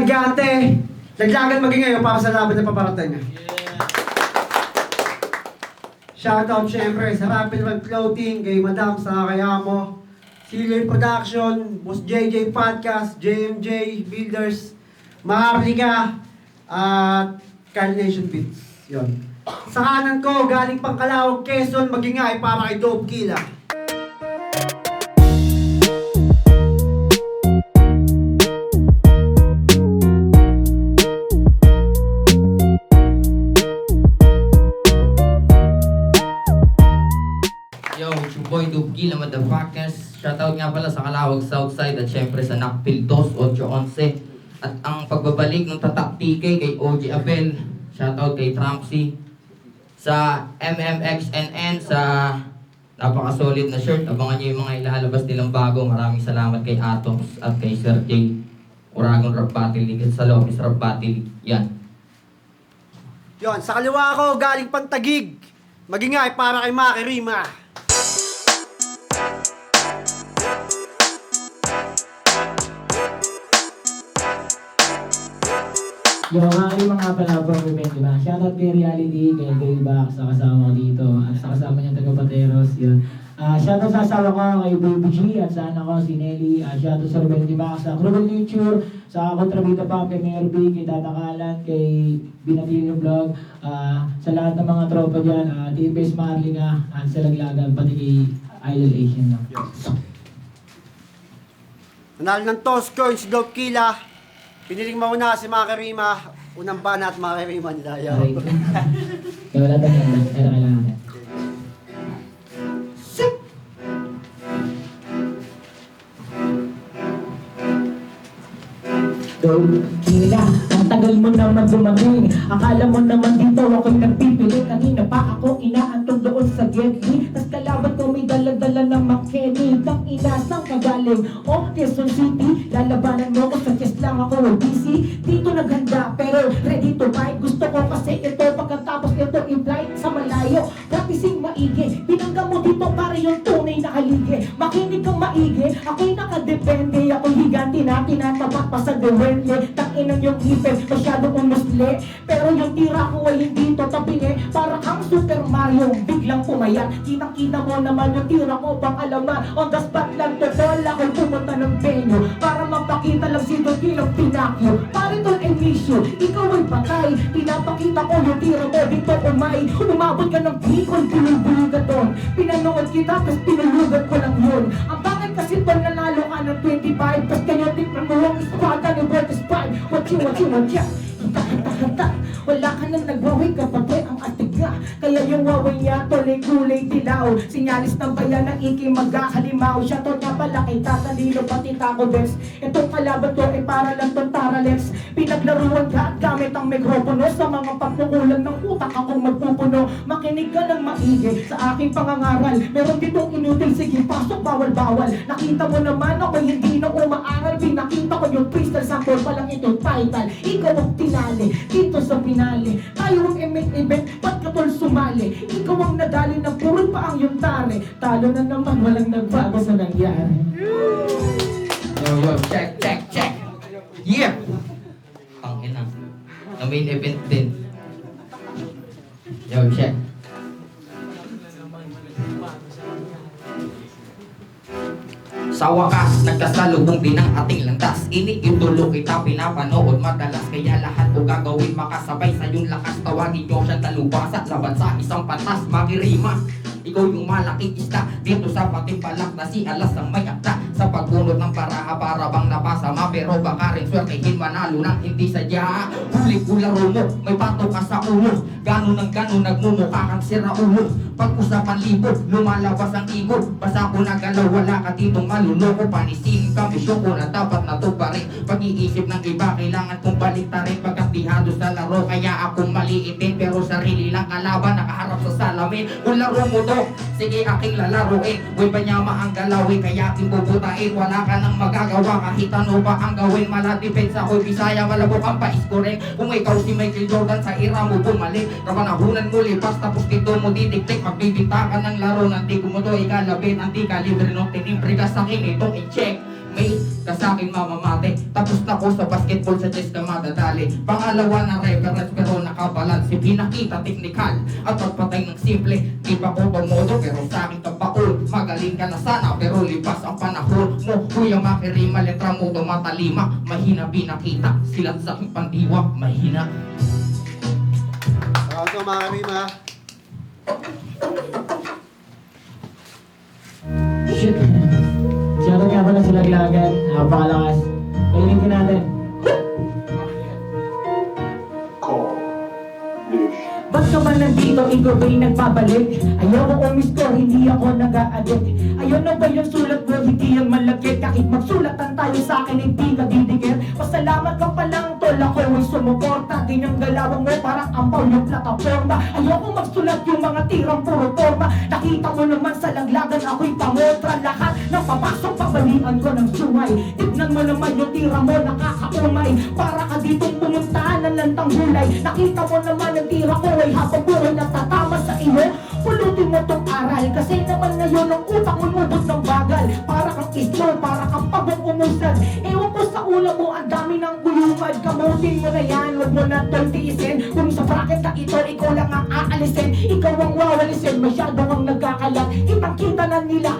elegante, laglagan maging ngayon para sa laban na paparating. Shoutout syempre sa Rapid One Clothing, kay Madam, sa kay Amo, Silver Production, Boss JJ Podcast, JMJ Builders, Maharlika, at Carnation Beats. Yun. Sa kanan ko, galing pang Calauag, Quezon, maging ay para kay Dope Killa. Yo, it's your boy Dope Killa, motherfuckers. Shoutout nga pala sa Calauag Southside at syempre sa Nakpil 2-8-11. At ang pagbabalik ng Tatak PK kay OG Abel. Shoutout kay Trumpsy. Sa MMXNN, sa napaka-solid na shirt. Abangan nyo yung mga ilalabas nilang bago. Maraming salamat kay Atoms at kay Sir J. Uragon Rap Battle League at sa Lopez Rap Battle League. Yan. Yun, sa kaliwa ko, galing pang Tagig, maging ay para kay Maki Rima. Yung mga pala from event, diba? Shoutout kay Reality, kay Greyback, sa kasama ko dito, at sa kasama niya taga-Pateros, yun. Shoutout sa asawa ko, kay Baby G, at sa anak ko, si Nelly. Shoutout sa Ruben Dimac, sa Cruel Nature, sa Kontrabita Pop, kay Mayor B, kay Tata Kalan, kay Binatilio Vlog, sa lahat ng mga tropa dyan, Team Base Marlinga, at sa Laglagan, pati kay Idol Asian. No? Nanalo ng toss coin si Dope Killa. Piniling mauna si Maki Rima. Unang bana at Maki Rima nila. Aray ko. Kaya wala tayo yan. Kaya kailangan natin. Dope Killa, ang tagal mo naman dumating. Akala mo naman dito ako'y nagpipili. Kanina pa ako inaantog doon sa Getty. Tas kalaban ko may dala-dala ng McKenny. Tang inasang kagaling o Quezon City. Lalabanan mo ko sa chest lang ako busy. Dito naghanda pero ready to fight. Gusto ko kasi ito pagkatapos ito i-flight sa malayo. Practicing maigi, pinangga mo dito para yung tunay na haligi. Makinig kang maigi, ako'y nakadepende. Ako'y higanti na tinatapat pa sa dewen. Takinan yung ipin, masyadong umusli. Pero yung tira ko ay hindi tatapingi. Para kang Super Mario, biglang pumayat. Kitang-kita mo naman yung tira ko pang alaman. On the spot lang to, wala ko'y pumunta ng venue. Para mapakita lang si Dope Killa pinakyo. Pare tol emisyo, ikaw ay patay. Pinapakita ko yung tira mo dito umay. Umabot ka ng bikon, pinulbulo ka doon. Pinanood kita, tas pinulugat ko lang yun. Ang bakit kasi pag nanalo ka ng 25, tas kanya tingnan mo ang espada ni Vertus 5. What you, hita. Wala ka nang nagwaway kapatid ang atiga. Kaya yung waway niya tuloy kulay dilaw. Sinyalis ng bayan ng iki magkakalimaw. Siya to nga pala kay Tatalino pati Taco Bells. Itong kalaban to ay para lang tong Taralex. Pinaglaruan ka at gamit ang mikropono. Sa mga pagkukulang ng utak akong magpupuno. Makinig ka ng maigi sa aking pangangaral. Meron ditong inutil, sige pasok bawal-bawal. Nakita mo naman ako hindi na umaaral. Pinakita ko yung crystal sample pa lang itong title. Ikaw ang tinali dito sa pinali. Tayo ang event, ba't ka tol sumali? Ikaw ang nadali ng purol pa ang yung tare. Talo na naman, walang nagbago sa nangyari. Yo, check. Yeah! Tangina. Na main event din. Yo, check. Sa wakas, nagkasalubong din ang ating landas. Iniitulo kita pinapanood madalas. Kaya lahat ko gagawin makasabay sa iyong lakas. Tawagin nyo siya talubasa, laban sa isang patas. Maki Rima, ikaw yung malaking isda dito sa patimpalak na si alas ang may akta. Sa pagbunod ng paraha para bang napasama. Pero baka rin swertehin manalo ng hindi sadya. Huli laro mo, may bato ka sa ulo. Gano'n nagmumukha kang sira ulo. Pag-usapan libo, lumalabas ang igo. Basta ko nagalaw, wala ka ditong maluloko. Panisin ka, misyon ko na dapat natuparin. Pag-iisip ng iba, kailangan kong baliktarin. Pagkastihado sa laro, kaya akong maliitin. Pero sarili lang kalaban, nakaharap sa salamin. Kung laro mo to, sige aking lalaruin. Huwag ba nyama ang galawin, kaya aking bubutain. Wala ka nang magagawa, kahit ano pa ang gawin. Maladepensa ko'y Bisaya, malabok ang pais ko rin. Kung ikaw si Michael Jordan, sa ira mo bumalik. Kapanahunan mo lipas, tapos dito mo didiktik. Magbibita ka ng laro, nanti ko mo to ikalabit. Anti kalibre no tinimbre ka sa akin, itong i-check. May ka sa'kin mamamate. Tapos na ko sa basketball, sa chess ka madadali. Pangalawa na reference pero nakabalansi. Pinakita teknikal at pagpatay ng simple. Di pa ko tumodo pero sa'kin ka baon. Magaling ka na sana pero lipas ang panahon mo. Kuya makirima, letra mo matalima. Mahina pinakita, silat sa aking pandiwa. Mahina. Ito mga karima. Shit. Shoutout nga pala sa Laglagan. Napakalakas. Painitin natin. Ba't ka ba nandito? Ikaw ba'y nagpabalik? Ayoko umis ko, hindi ako nag-a-addict. Ayaw na ba yung sulat mo? Hindi yung malagkit. Kahit magsulatan tayo sa akin, hindi ka didikit. Pasalamat ka pa lang, tol. Ako ay sumuporta. Ganyang galawang mo, parang ampaw yung plataforma. Ayoko magsulat yung mga tirang puro forma. Nakita mo naman sa Laglagan, ako'y pamotra. Lahat ng papasok, pabalian ko ng sumay. Tignan mo naman yung tira mo, nakakaumay. Para ka ditong pumuntahan ng lantang hulay. Nakita mo naman ang tira ko ay habang buhay natatama sa iyo. Pulutin mo tong aral, kasi naman ngayon ang utak mo lubot ng bagal. Para kang islo, para kang pagong umusad. Ewan ko sa ulo mo, ang dami ng gulungad. Kamutin mo na yan, huwag mo na tol tiisin. Kung sa bracket na ito, ikaw lang ang aalisin. Ikaw ang wawalisin, masyado kang nagkakalat. Kitang-kita na nila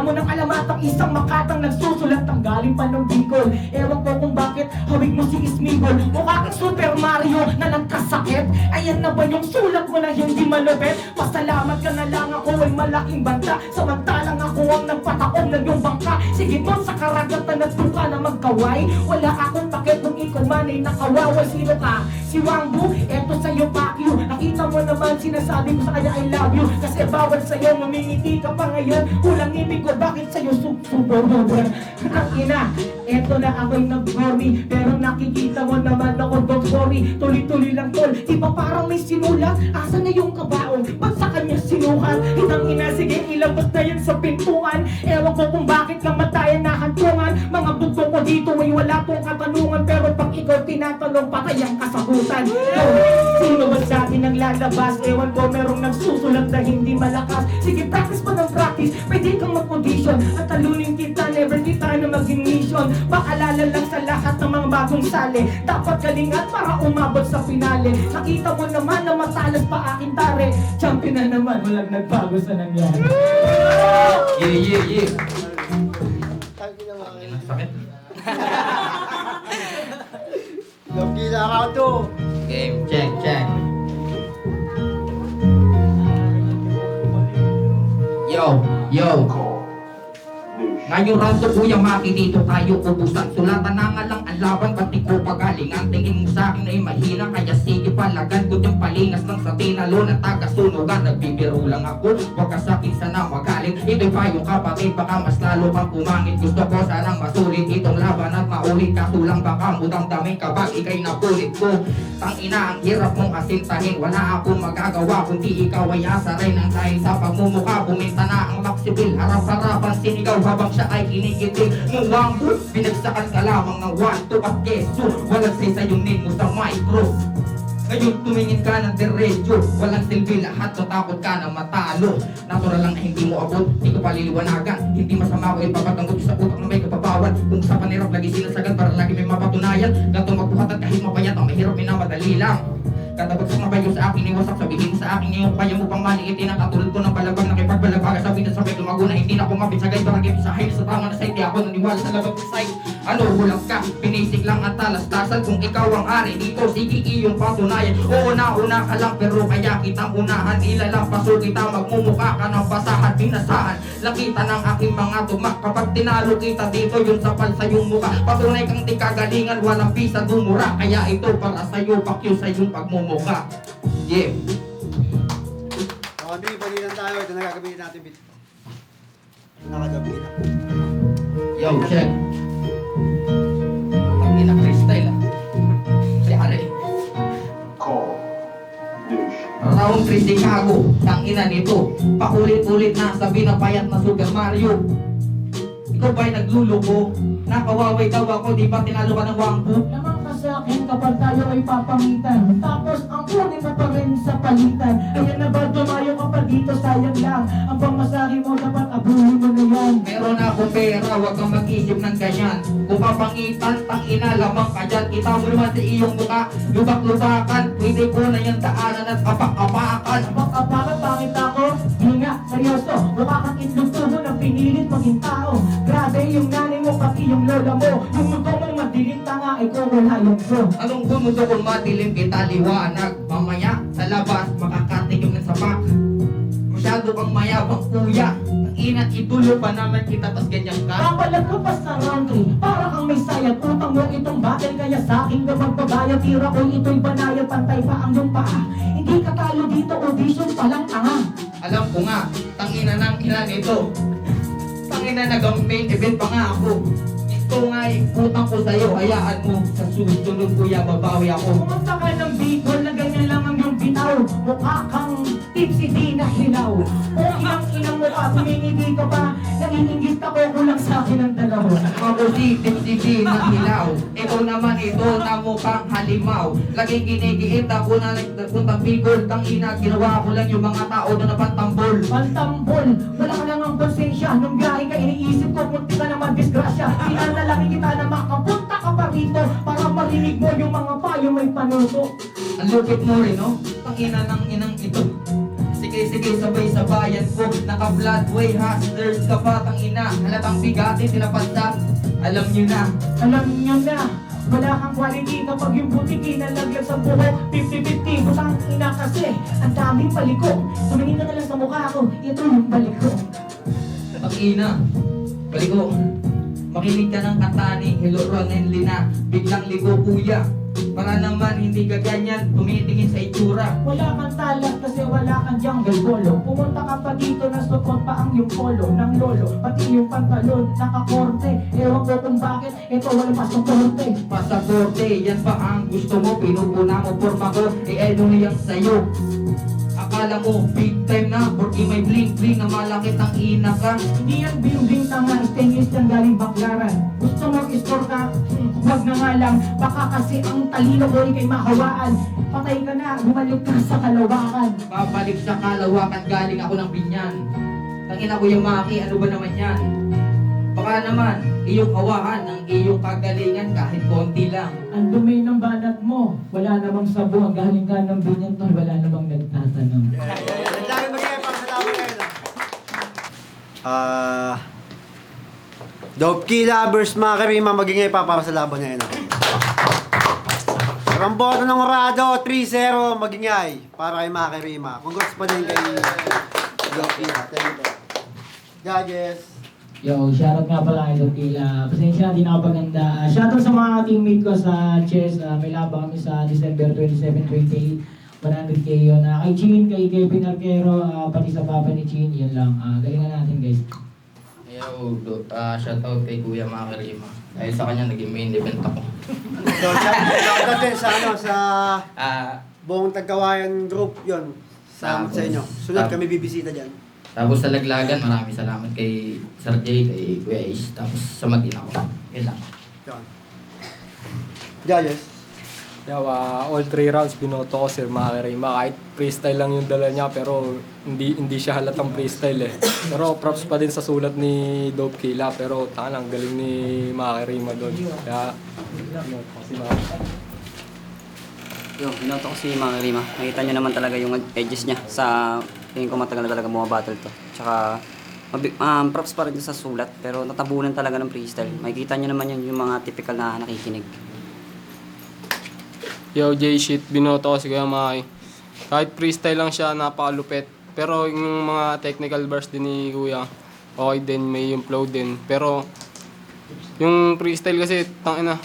mo ng alamat. Ang isang makatang nagsusulat, ang galing pa ng Bicol. Ewan ko kung bakit hawig mo si Ismigol. Mukha kang Super Mario na nagkasakit. Ayan na ba yung sulat mo na hindi malupit? Pasalamat ka na lang, ako ay malaking banta. Samantalang ako ang nagpataong ng iyong bangka. Sige mo sa karagatan at buka na magkaway. Wala akong pakit kung ikaw man ay nakawaway. Sino ka? Si Wangbu? Eto sa'yo Pacquiao. Nakita mo naman, sinasabi ko sa kanya I love you. Kasi bawal sa'yo, mamingiti ka pa ngayon. Kulang ibig ko, bakit sa'yo super over? Ang ina, eto na ako'y nag-worry. Pero nakikita mo naman ako, don't worry. Tuloy-tuloy lang tol, di ba parang may sinulat? Asa na yung kabaong? Ba't sa kanya sinukat? Itang ina, sige ilabas na yan sa pintuan. Ewan ko kung bakit kamatayan na hantungan. Mga bugto ko dito ay wala pong katanungan. Pero pag ikaw tinatanong, patay ang kasagutan. Sino ba sa atin ang lalabas? Ewan ko merong nagsusulat na hindi malakas. Sige practice pa ng practice, pwede kang mag-audition. At talunin kita, never kita na maging mission. Paalala lang sa lahat ng mga bagong sali. Dapat galingan para umabot sa finale. Nakita mo naman na matalas pa aking tare. Champion na naman, walang nagbago sa nangyari. Yeah. Tagi na mga karima. Sakit. Lucky na ako to. Game, check. Yo. Ngayong round to kuya Maki, dito tayo ubusan. Sulatan na nga lang ang laban, pati ko pagalingan. Tingin mo sa akin ay mahina, kaya sige palagan ko yung palingas ng sa tinalo na taga-sunugan. Nagbibiro lang ako, wag ka sa akin sana magaling. Ito'y payong kapatid, baka mas lalo kang pumangit. Gusto ko sanang masulit itong laban at maulit. Kaso lang baka mudang daming kabag, ikay napulit ko. Tangina, ang hirap mong asintahin, wala akong magagawa kundi ikaw ay asarin. Ang dahil sa pagmumukha, buminta na ang maksibil. Harap-harapan sinigaw habang siya ay kinikitig. Muwangbo, binagsakan ka lamang ng 1-2 at keso. Walang say sa yung name mo sa micro. Ngayon tumingin ka ng diretso. Walang silbi, lahat natakot ka na matalo. Natural lang na hindi mo abot, hindi ko paliliwanagan. Hindi masama ko ipapatanggot sa utak na may kapabawan. Kung sa panirap lagi sinasagad para lagi may mapatunayan. Ganto magbuhat at kahit mapayat ang mahirap minamadali lang. Katabagsak na bayo sa akin, iwasak sabihin mo sa akin ngayon kaya mo pang maliitin ang katulad ko ng balabag na kipagbalabag. Sabi na sabay lumago na hindi na ako mapitsagay. Barangay sa high sa tama na side, di ako naniwala sa labag ng side. Ano, hulang ka, pinisig lang at talas-tasan. Kung ikaw ang ari dito, sige iyong patunayan. Oo na, una ka lang pero kaya kitang unahan. Ilalang paso kita, magmumukha ka ng basahan. Binasahan, lakita ng aking mga tumak. Kapag tinalo kita dito, yung sapal sa iyong mukha. Patunay kang di kagalingan, walang pisa dumura. Kaya ito para sa'yo, pakyo sa iyong pagmumukha. Yeah. Hindi, palitan tayo. Ito na gagamitin natin bit. Nakagabi na. Yo, check. Tangina freestyle ah. Si Ari. Round 3 Chicago. Tangina nito. Paulit-ulit na sabi na payat na Super Mario. Ikaw ba'y nagluloko? Nakawaway daw ako, di ba tinalo ka ng Wangbu? Naman ka sa akin kapag tayo ay papangitan. Tapos ang kunin mo pa rin sa palitan. Ayan na ba dumayo ka pa dito, sayang lang. Ang pamasahe mo dapat abuhin mo na yan. Meron akong pera, wag kang mag-isip ng ganyan. Kung kapangitan, tangina, lamang ka dyan. Kita mo naman sa iyong mukha, lubak-lubakan. Pwede ko na yung daanan at apak-apakan. Bakit bakit ako? Di nga, seryoso. Mukha kang itlog tubo na pinilit maging tao. Grabe yung nanay mo, pati yung lola mo. Yung mundo mong madilim tanga, ikaw wala yung pro. Anong gumusto kung madilim kita liwanag? Mamaya sa labas, makakating yung nasapak. Masyado kang mayabang kuya. Ang inat itulo pa naman kita, tas ganyan ka. Kapalag ka pa sa roundry, para kang may sayat. Utang mo itong bakil, kaya sa akin ka magbabayad. Tira ko ito'y banayad, pantay pa ang iyong paa. Hindi ka talo dito, audition pa lang tanga. Alam ko nga, tangina ng ina nito. Tangina nag-main event pa nga ako. Ito nga yung utang ko sa'yo, hayaan mo. Sa susunod kuya, babawi ako. Pumunta ka ng Bicol na ganyan lang ang iyong bitaw. Mukha kang tipsy di na hilaw. O inang mo pa, tumingidi ka pa. Nanginingit ako, kulang sa akin ang dalawa. Ako si Tipsy na hilaw. Ikaw naman ito na mukhang halimaw. Laging ginigiit ako na nagpuntang Bicol. Tangina, ginawa ko lang yung mga tao na napantambol. Pantambol, wala ka lang ang konsensya. Nung biyahe ka, iniisip ko, munti ka naman disgrasya. Pinanalangin kita na makapunta ka pa rito para marinig mo yung mga payo may panuso. Ang lupit mo rin, no? Tangina ng inang ito. Sige, sabay sa bayan ko. Naka-Bloodway, hustlers ka pa, tangina. Halatang bigati, tinapanta. Alam nyo na. Alam niyo na, wala kang quality kapag yung butiki nalaglag sa buhok. 50-50, butang ina kasi, ang daming paliko. Tumingin ka na lang sa mukha ko, ito yung balik ko. Tangina. Baligo. Makinig ka ng kanta ni Hello Ron Lina. Biglang ligo kuya. Para naman hindi ka ganyan, tumitingin sa itsura. Wala kang talas kasi wala kang jungle bolo. Pumunta ka pa dito na sukot pa ang yung polo ng lolo. Pati yung pantalon, nakakorte. Ewan ko kung bakit, ito walang pasaporte. Pasaporte, yan pa ang gusto mo. Pinupuna mo forma ko, ano niyang sa'yo. Akala mo big time na, porque may bling bling na malaki tang ina ka. Hindi yan bing-bing tanga, stainless yan galing baklaran. Gusto mo i-score ka? Huwag na nga lang, baka kasi ang talino ko ikay mahawaan. Patay ka na, bumalik ka sa kalawakan. Babalik sa kalawakan, galing ako ng binyan. Tangina Kuya Maki, ano ba naman yan? Baka naman, iyong kawahan ng iyong kagalingan kahit konti lang. Ang dumi ng banat mo, wala namang sabo. Ang galing ka ng binyan tol, wala namang nagtatanong. Ang dami magiging para sa tao ngayon. Dope Key Lovers, mga karima, magiging para sa laban ngayon. Ramboto ng Orado, 3-0, magingay para kay mga karima. Congrats pa din kay Dope Key. Thank you. Judges. Yo, shoutout nga pala kay Dokila. Pasensya, di nakapaganda. Shoutout sa mga teammate ko sa chess. May laban kami sa December 27, 28. 100k yun. Kay Chin, kay Kevin Arquero, pati sa papa ni Chin, yun lang. Galingan natin guys. Yo, shoutout kay Kuya Makarima. Dahil sa kanya naging main event ako. So, shoutout din sa Ah, buong Tagkawayan group yun. Salamat sa inyo. Sunod kami bibisita dyan. tapos sa Laglagan, maraming salamat kay Sir Jay, kay Kuya Ace, tapos sa Magdina ko. Yan lang. Yun. Judges. All 3 rounds binoto ko Sir Makarima. Kahit freestyle lang yung dala niya pero hindi siya halatang freestyle eh. Pero props pa din sa sulat ni Dope Killa pero tangang galing ni Makarima doon. Kaya binoto ko si Makarima. Binoto ko si Makarima. Nakita niyo naman talaga yung edges niya sa tingin ko matagal na talaga battle to. Tsaka props pa rin sa sulat pero natabunan talaga ng freestyle. Makikita niyo naman yun yung mga typical na nakikinig. Yo, J-Shit, binoto ko si Kuya Maki. Kahit freestyle lang siya, napakalupit. Pero yung mga technical bars din ni Kuya, okay din, may yung flow din. Pero yung freestyle kasi, tangina,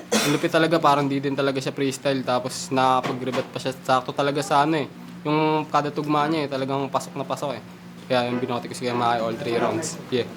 ang lupit talaga, parang di din talaga siya freestyle. Tapos nakapag-rebut pa siya, sakto talaga sa ano eh. Yung kada tugma niya eh, talagang pasok na pasok eh. Kaya yung binoto ko si Kuya Maki all 3 rounds. Yeah.